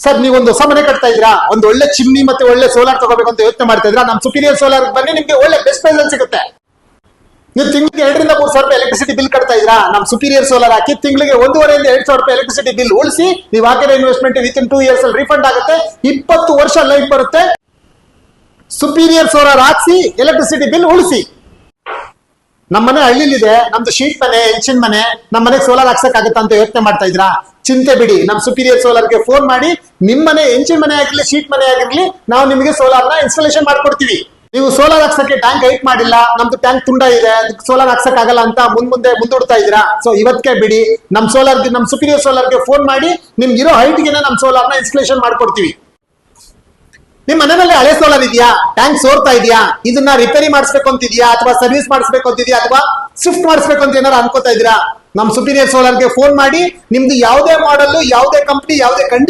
Sir ನೀವೊಂದು ಹೊಸ ಮನೆ ಕಟ್ತಾ ಇದ್ರಾ, ಒಂದು ಒಳ್ಳೆ ಚಿಮ್ನಿ ಮತ್ತೆ ಒಳ್ಳೆ ಸೋಲಾರ್ ತಗೋಬೇಕು ಅಂತ ಯೋಚನೆ ಮಾಡ್ತಾ ಇದ್ರಾ, ನಮ್ ಸುಪೀರಿಯರ್ ಸೋಲಾರ್ ಬನ್ನಿ, ನಿಮ್ಗೆ ಒಳ್ಳೆ ಬೆಸ್ಟ್ ಪ್ರೈಸ್ ಅಲ್ಲಿ ಸಿಗುತ್ತೆ. ನೀವು ತಿಂಗಳಿಗೆ 2,000-3,000 ರೂಪಾಯಿ ಎಲೆಕ್ಟ್ರಿಸಿಟಿ ಬಿಲ್ ಕಟ್ತಾ ಇದ್ರಾ, ನಮ್ ಸುಪೀರಿಯರ್ ಸೋಲಾರ್ ಹಾಕಿ ತಿಂಗಳಿಗೆ 1,500-2,000 ರೂಪಾಯಿ ಎಲೆಕ್ಟ್ರಿಸಿಟಿ ಬಿಲ್ ಉಳಿಸಿ ನೀವು ಹಾಕಿರೋ ಇನ್ವೆಸ್ಟ್ಮೆಂಟ್ ವಿತಿನ್ 2 years ಅಲ್ಲಿ ರೀಫಂಡ್ ಆಗುತ್ತೆ. 20 ವರ್ಷ ಲೈಫ್ ಬರುತ್ತೆ. ಸುಪೀರಿಯರ್ ಸೋಲಾರ್ ಹಾಕ್ಸಿ ಎಲೆಕ್ಟ್ರಿಸಿಟಿ ಬಿಲ್ ಉಳಿಸಿ. ನಮ್ಮನೆ ಹಳ್ಳಿಲಿದೆ, ನಮ್ದು ಶೀಟ್ ಮನೆ, ಹೆಂಚಿನ ಮನೆ, ನಮ್ಮ ಮನೆಗೆ ಸೋಲಾರ್ ಹಾಕ್ಸಕ್ ಆಗುತ್ತಾ ಅಂತ ಯೋಚನೆ ಮಾಡ್ತಾ ಇದ್ರಾ, ಚಿಂತೆ ಬಿಡಿ. ನಮ್ ಸುಪೀರಿಯರ್ ಸೋಲಾರ್ಗೆ ಫೋನ್ ಮಾಡಿ, ನಿಮ್ಮನೆ ಹೆಂಚಿನ ಮನೆ ಆಗಿರ್ಲಿ ಶೀಟ್ ಮನೆ ಆಗಿರ್ಲಿ, ನಾವು ನಿಮಗೆ ಸೋಲಾರ್ ನ ಇನ್ಸ್ಟಾಲೇಷನ್ ಮಾಡ್ಕೊಡ್ತೀವಿ. ನೀವು ಸೋಲಾರ್ ಹಾಕ್ಸಕ್ಕೆ ಟ್ಯಾಂಕ್ ಹೈಟ್ ಮಾಡಿಲ್ಲ, ನಮ್ದು ಟ್ಯಾಂಕ್ ತುಂಡ ಇದೆ, ಅದಕ್ಕೆ ಸೋಲಾರ್ ಹಾಕ್ಸಕ್ ಆಗಲ್ಲ ಅಂತ ಮುಂದೂಡ್ತಾ ಇದ್ದೀರಾ. ಸೊ ಇವತ್ತೇ ಬಿಡಿ, ನಮ್ ಸುಪೀರಿಯರ್ ಸೋಲಾರ್ಗೆ ಫೋನ್ ಮಾಡಿ, ನಿಮ್ಗೆ ಇರೋ ಹೈಟ್ಗೆ ನಮ್ ಸೋಲಾರ್ ನ ಇನ್ಸ್ಟಾಲೇಷನ್ ಮಾಡ್ಕೊಡ್ತೀವಿ. ನಿಮ್ ಮನೆಯಲ್ಲಿ ಹಳೆ ಸೋಲಾರ್ ಇದೆಯಾ, ಟ್ಯಾಂಕ್ ಸೋರ್ತಾ ಇದೆಯಾ, ಇದನ್ನ ರಿಪೇರಿ ಮಾಡಿಸ್ಬೇಕು ಅಂತಿದ್ಯಾ, ಅಥವಾ ಸರ್ವಿಸ್ ಮಾಡಿಸ್ಬೇಕು ಅಂತಿದ್ಯಾ, ಅಥವಾ ಶಿಫ್ಟ್ ಮಾಡಿಸ್ಬೇಕು ಅಂತ ಏನಾರು ಅನ್ಕೋತಾ ಇದ್ದೀರಾ, ನಮ್ ಸುಪೀರಿಯರ್ ಸೋಲಾರ್ಗೆ ಫೋನ್ ಮಾಡಿ, ನಿಮ್ದು ಯಾವುದೇ ಮಾಡೆಲ್, ಯಾವುದೇ ಕಂಪನಿ, ಯಾವುದೇ ಕಂಡೀಷನ್